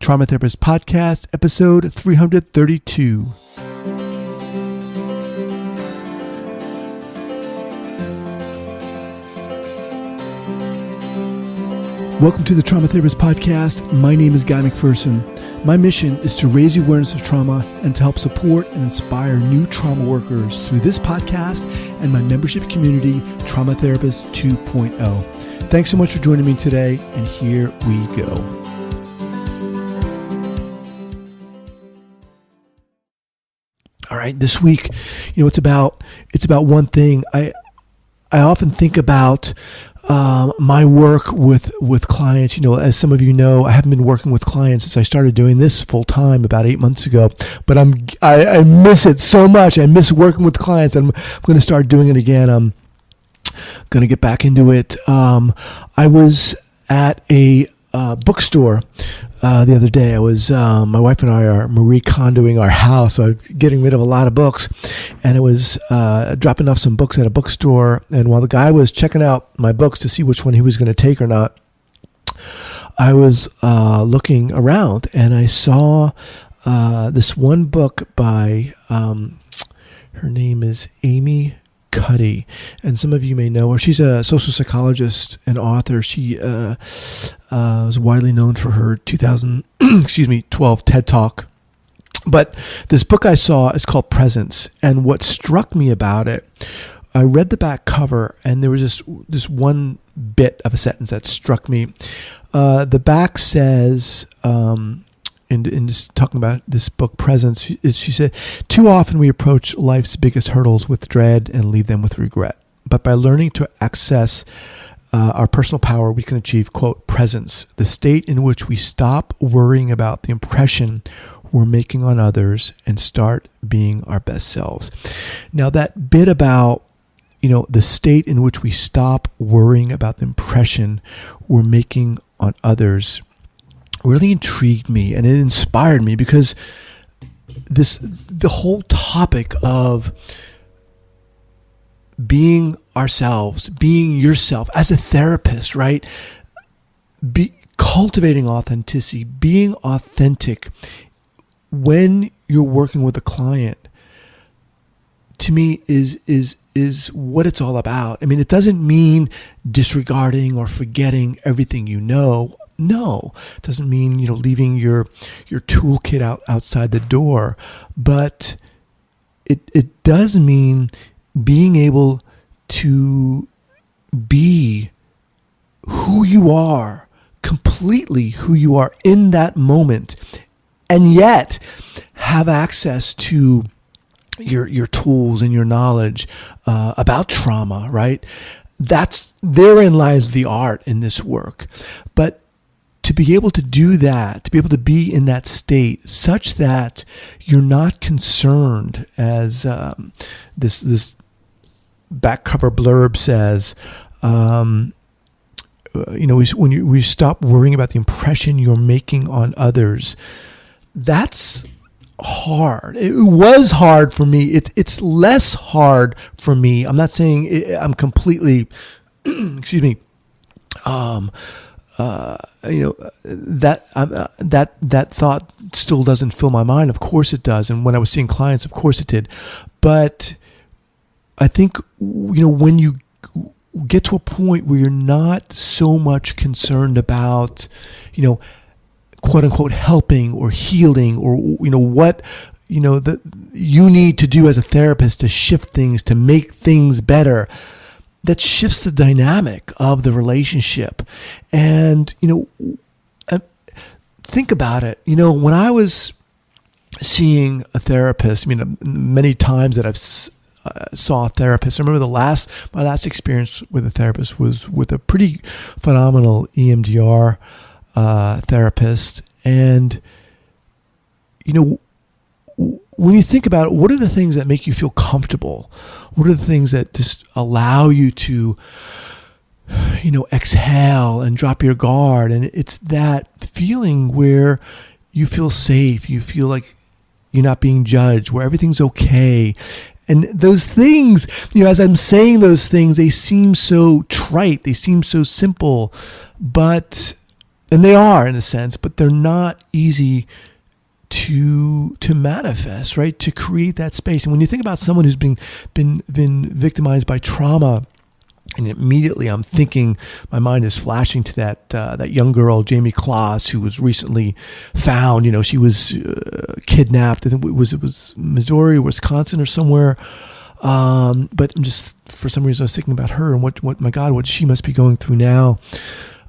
Trauma Therapist Podcast, episode 332. Welcome to the Trauma Therapist Podcast. My name is Guy Macpherson. My mission is to raise the awareness of trauma and to help support and inspire new trauma workers through this podcast and my membership community, Trauma Therapist 2.0. Thanks so much for joining me today, and here we go. All right, this week, it's about one thing. I often think about my work with clients. As some of you know, I haven't been working with clients since I started doing this full time about 8 months ago. But I miss it so much. I miss working with clients. I'm going to start doing it again. I'm going to get back into it. I was at a bookstore the other day. I was my wife and I are Marie Kondoing our house, so I'm getting rid of a lot of books, and I was dropping off some books at a bookstore. And while the guy was checking out my books to see which one he was going to take or not, I was looking around, and I saw this one book by her name is Amy Cuddy, and some of you may know her. She's a social psychologist and author. She was widely known for her 2012 TED Talk. But this book I saw is called Presence, and what struck me about it, I read the back cover, and there was this one bit of a sentence that struck me. The back says, in just talking about this book, Presence, she said, "Too often we approach life's biggest hurdles with dread and leave them with regret. But by learning to access our personal power, we can achieve," quote, "presence, the state in which we stop worrying about the impression we're making on others and start being our best selves." Now, that bit about, the state in which we stop worrying about the impression we're making on others really intrigued me, and it inspired me, because the whole topic of being ourselves, being yourself as a therapist, right? Cultivating authenticity, being authentic when you're working with a client, to me is what it's all about. I mean, it doesn't mean disregarding or forgetting everything you know. No, it doesn't mean, leaving your toolkit outside the door, but it does mean being able to be who you are, completely who you are in that moment, and yet have access to your tools and your knowledge about trauma, right? Therein lies the art in this work. But to be able to do that, to be able to be in that state such that you're not concerned, as this back cover blurb says, when we stop worrying about the impression you're making on others, that's hard. It was hard for me. It's less hard for me. I'm not saying I'm completely, excuse me, that thought still doesn't fill my mind. Of course it does. And when I was seeing clients, of course it did. But I think, when you get to a point where you're not so much concerned about, quote unquote, helping or healing, or, what, that you need to do as a therapist to shift things, to make things better, that shifts the dynamic of the relationship. And, think about it. When I was seeing a therapist, many times that I've saw a therapist, I remember my last experience with a therapist was with a pretty phenomenal EMDR therapist. And, when you think about it, what are the things that make you feel comfortable? What are the things that just allow you to, exhale and drop your guard? And it's that feeling where you feel safe, you feel like you're not being judged, where everything's okay. And those things, as I'm saying those things, they seem so trite, they seem so simple, but and they are in a sense, but they're not easy to manifest, right? To create that space. And when you think about someone who's been victimized by trauma, and immediately I'm thinking, my mind is flashing to that young girl, Jamie Kloss, who was recently found. She was kidnapped. I think it was Missouri, Wisconsin, or somewhere. But I'm just, for some reason, I was thinking about her and what my God, what she must be going through now.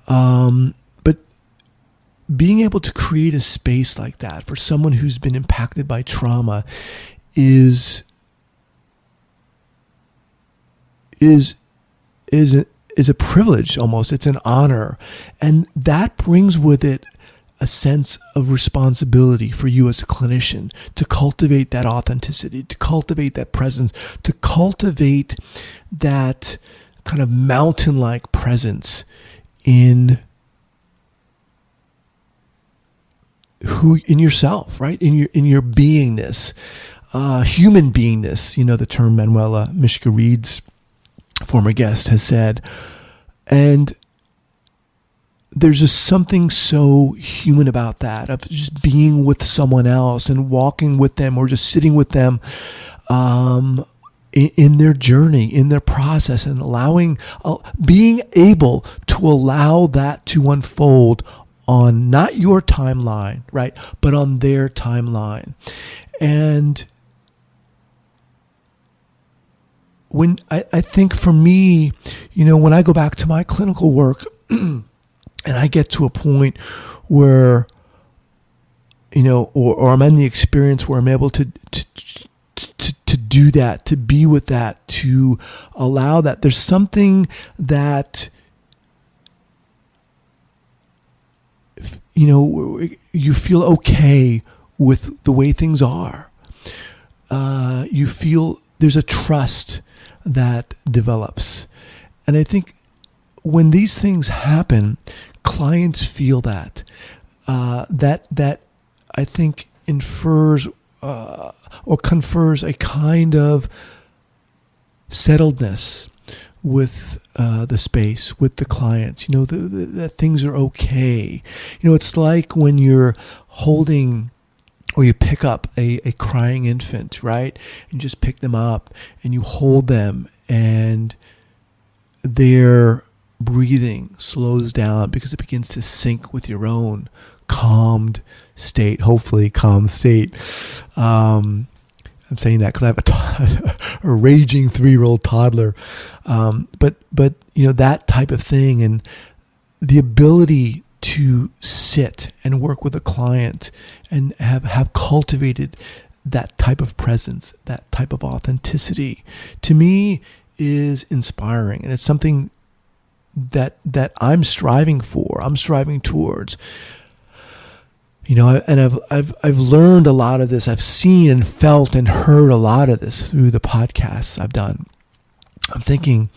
But being able to create a space like that for someone who's been impacted by trauma is a privilege almost. It's an honor. And that brings with it a sense of responsibility for you as a clinician to cultivate that authenticity, to cultivate that presence, to cultivate that kind of mountain-like presence in yourself, right? In your beingness, human beingness, the term Manuela Mishka Reed's former guest has said. And there's just something so human about that, of just being with someone else and walking with them, or just sitting with them in their journey, in their process, and being able to allow that to unfold on not your timeline, right, but on their timeline. And when I think for me, when I go back to my clinical work and I get to a point where, or I'm in the experience where I'm able to do that, to be with that, to allow that, there's something that, you feel okay with the way things are. You feel there's a trust that develops. And I think when these things happen, clients feel that. That I think infers or confers a kind of settledness with the space, with the clients, that things are okay. It's like when you're holding, or you pick up a crying infant, right? And just pick them up and you hold them, and their breathing slows down because it begins to sync with your own calmed state, hopefully calm state. I'm saying that because I have a raging 3-year-old toddler. But that type of thing, and the ability to sit and work with a client and have cultivated that type of presence, that type of authenticity, to me is inspiring. And it's something that I'm striving for, I'm striving towards. And I've learned a lot of this. I've seen and felt and heard a lot of this through the podcasts I've done. I'm thinking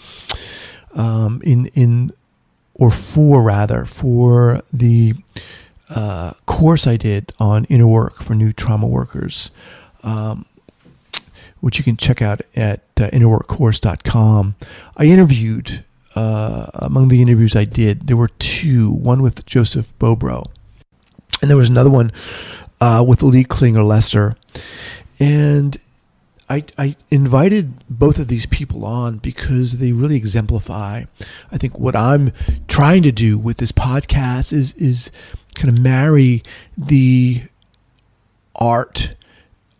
for the course I did on inner work for new trauma workers, which you can check out at innerworkcourse.com. I interviewed, among the interviews I did, there were 2, one with Joseph Bobro, and there was another one with Lee Klinger-Lesser. And I invited both of these people on because they really exemplify, I think, what I'm trying to do with this podcast is kind of marry the art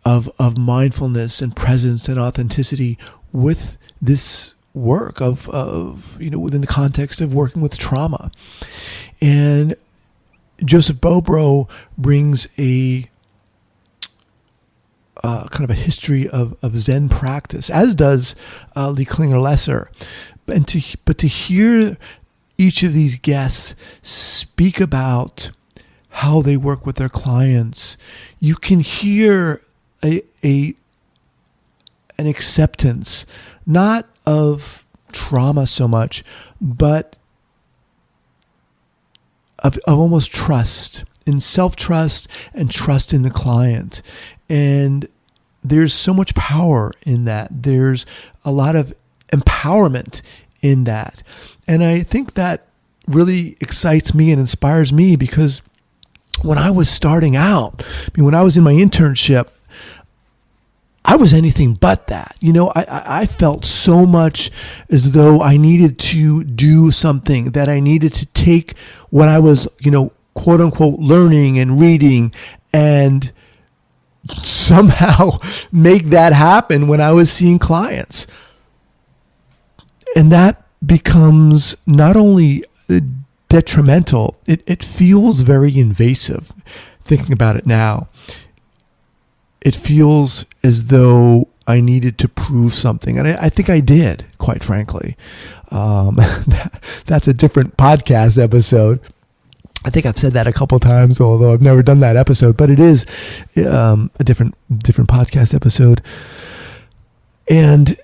of mindfulness and presence and authenticity with this work of within the context of working with trauma. And Joseph Bobro brings a kind of a history of Zen practice, as does Lee Klinger-Lesser. But to hear each of these guests speak about how they work with their clients, you can hear an acceptance, not of trauma so much, but of almost trust, in self-trust and trust in the client. And there's so much power in that. There's a lot of empowerment in that. And I think that really excites me and inspires me, because when I was starting out, when I was in my internship, I was anything but that. I felt so much as though I needed to do something, that I needed to take what I was, quote unquote, learning and reading, and somehow make that happen when I was seeing clients. And that becomes not only detrimental, it feels very invasive thinking about it now. It feels as though I needed to prove something. And I think I did, quite frankly. That's a different podcast episode. I think I've said that a couple of times, although I've never done that episode. But it is a different podcast episode. And,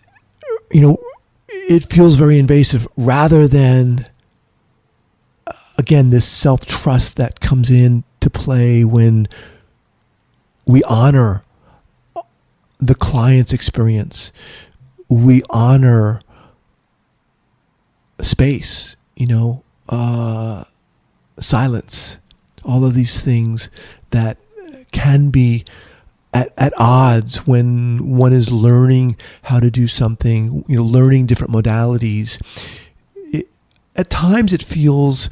it feels very invasive, rather than, again, this self-trust that comes in to play when we honor the client's experience. We honor space, silence, all of these things that can be at odds when one is learning how to do something, learning different modalities. At times it feels,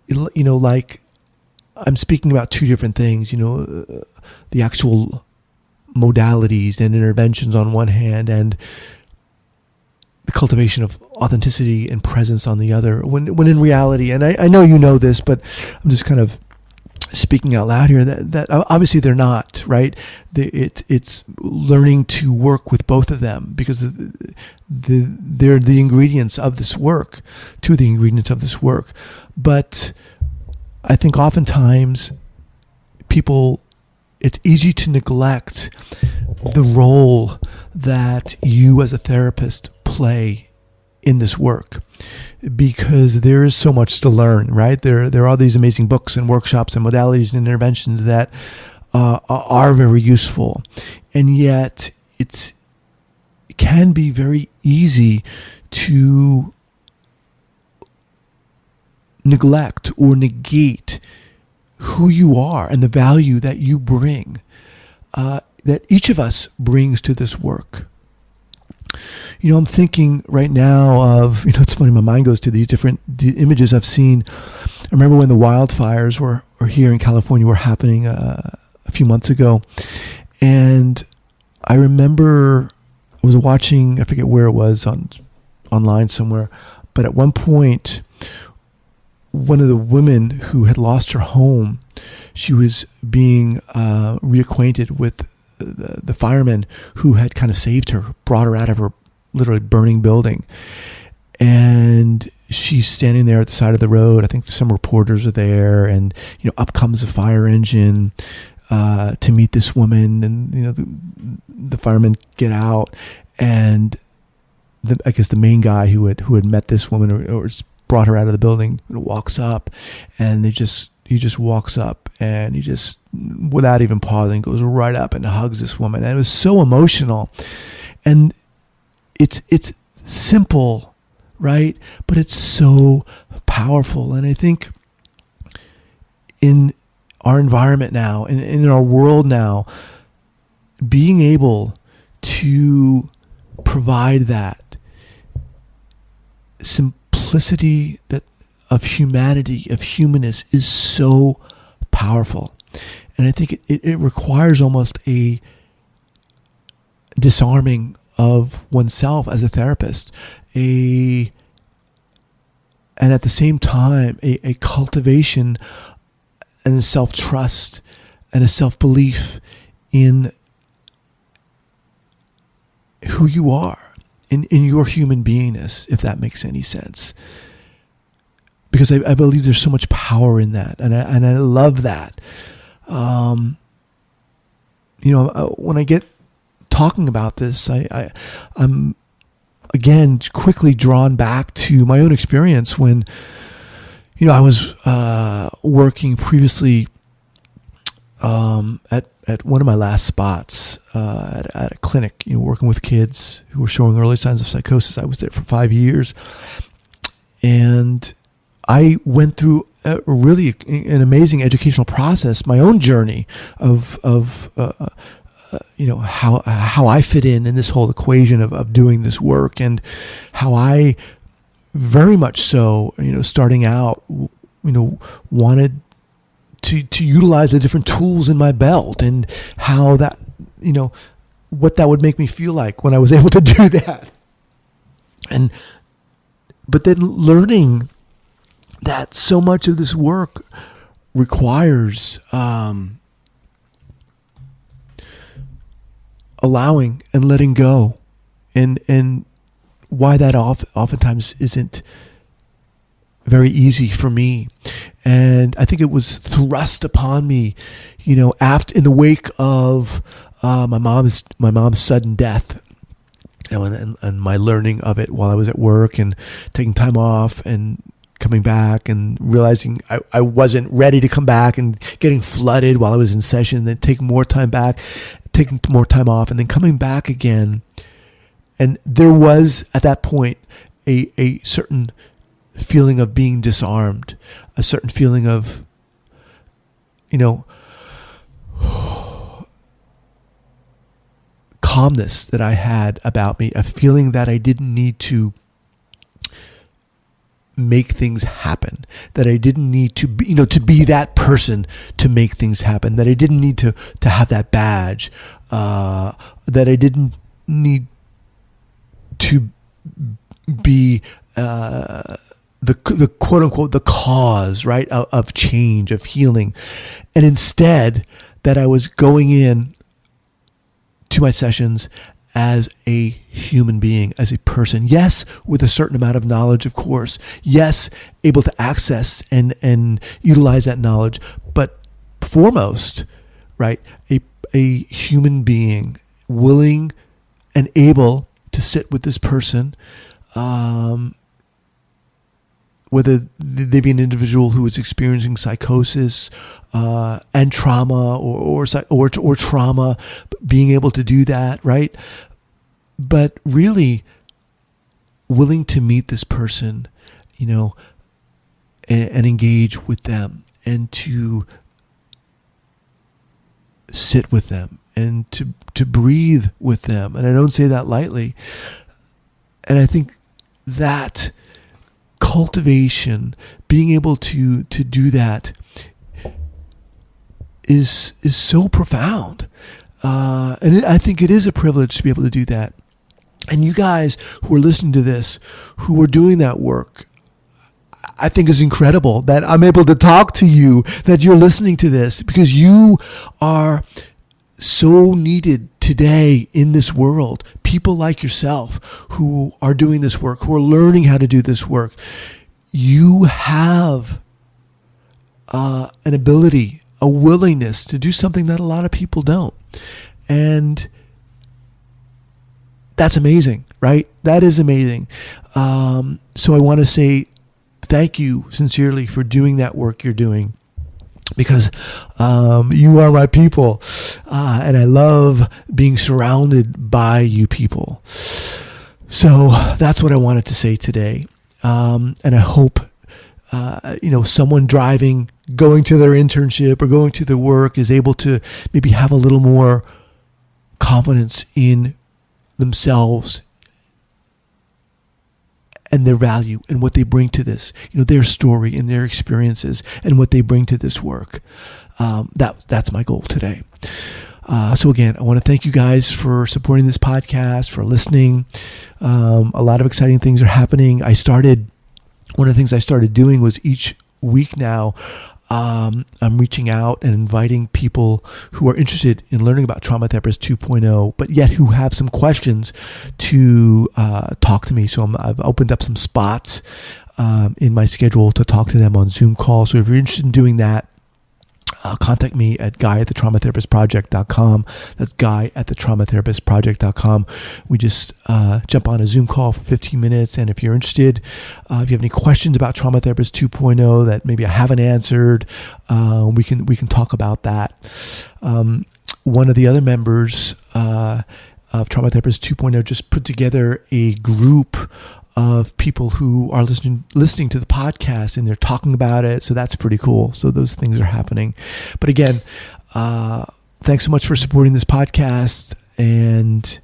like I'm speaking about two different things, the actual modalities and interventions on one hand, and the cultivation of authenticity and presence on the other, when in reality, and I know you know this, but I'm just kind of speaking out loud here, that obviously they're not, right? It's learning to work with both of them, because they're the ingredients of this work, two of the ingredients of this work. But I think oftentimes it's easy to neglect the role that you as a therapist play in this work, because there is so much to learn, right? There are these amazing books and workshops and modalities and interventions that are very useful, and yet it can be very easy to neglect or negate who you are and the value that you bring, that each of us brings to this work. I'm thinking right now of, it's funny, my mind goes to these different images I've seen. I remember when the wildfires were here in California were happening a few months ago. And I remember I was watching, I forget where it was, online somewhere, but at one point, one of the women who had lost her home, she was being reacquainted with the firemen who had kind of saved her, brought her out of her literally burning building. And she's standing there at the side of the road. I think some reporters are there, and up comes a fire engine to meet this woman, and the firemen get out, and I guess the main guy who had met this woman or brought her out of the building walks up, and he just walks up, and he just, without even pausing, goes right up and hugs this woman. And it was so emotional. And it's simple, right? But it's so powerful. And I think in our environment now, in our world now, being able to provide that simplicity of humanity, of humanness, is so powerful. And I think it requires almost a disarming of oneself as a therapist, and at the same time, a cultivation and a self-trust and a self-belief in who you are, in your human beingness, if that makes any sense. Because I believe there's so much power in that, and I love that. When I get talking about this, I'm again quickly drawn back to my own experience when, I was working previously at one of my last spots at a clinic, working with kids who were showing early signs of psychosis. I was there for 5 years, and I went through really an amazing educational process, my own journey of how I fit in this whole equation of doing this work, and how I very much so, starting out, wanted to utilize the different tools in my belt, and how that, what that would make me feel like when I was able to do that. But then learning that so much of this work requires allowing and letting go, and why that oftentimes isn't very easy for me. And I think it was thrust upon me, after, in the wake of my mom's sudden death, and my learning of it while I was at work and taking time off and coming back and realizing I wasn't ready to come back, and getting flooded while I was in session, then taking more time off, and then coming back again. And there was, at that point, a certain feeling of being disarmed, a certain feeling of, calmness that I had about me, a feeling that I didn't need to make things happen, that I didn't need to be, to be that person to make things happen, that I didn't need to have that badge, that I didn't need to be the quote unquote the cause, right, of change, of healing, and instead that I was going in to my sessions as a human being, as a person. Yes, with a certain amount of knowledge, of course. Yes, able to access and utilize that knowledge, but foremost, right, a human being, willing and able to sit with this person, whether they be an individual who is experiencing psychosis and trauma, or trauma, being able to do that, right? But really willing to meet this person, and engage with them, and to sit with them, and to breathe with them. And I don't say that lightly. And I think that cultivation, being able to do that, is so profound, and I think it is a privilege to be able to do that. And you guys who are listening to this, who are doing that work, I think is incredible that I'm able to talk to you, that you're listening to this, because you are so needed today in this world. People like yourself who are doing this work, who are learning how to do this work. You have an ability, a willingness to do something that a lot of people don't. And that's amazing, right? That is amazing. So I want to say thank you sincerely for doing that work you're doing, because you are my people, and I love being surrounded by you people. So that's what I wanted to say today, and I hope someone driving, going to their internship or going to their work, is able to maybe have a little more confidence in themselves and their value and what they bring to this, their story and their experiences and what they bring to this work. That's my goal today. So again, I want to thank you guys for supporting this podcast, for listening. A lot of exciting things are happening. One of the things I started doing was each week now, I'm reaching out and inviting people who are interested in learning about Trauma Therapist 2.0, but yet who have some questions to talk to me. So I've opened up some spots in my schedule to talk to them on Zoom call. So if you're interested in doing that, contact me at guy@thetraumatherapistproject.com. That's guy@thetraumatherapistproject.com. We just jump on a Zoom call for 15 minutes. And if you're interested, if you have any questions about Trauma Therapist 2.0 that maybe I haven't answered, we can talk about that. One of the other members of Trauma Therapist 2.0 just put together a group of people who are listening to the podcast, and they're talking about it. So that's pretty cool. So those things are happening. But again, thanks so much for supporting this podcast, and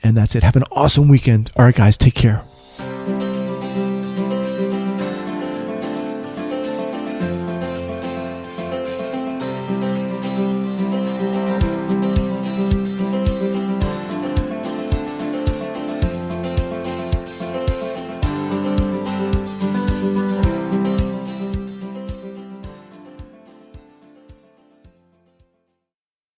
that's it. Have an awesome weekend. All right, guys, take care.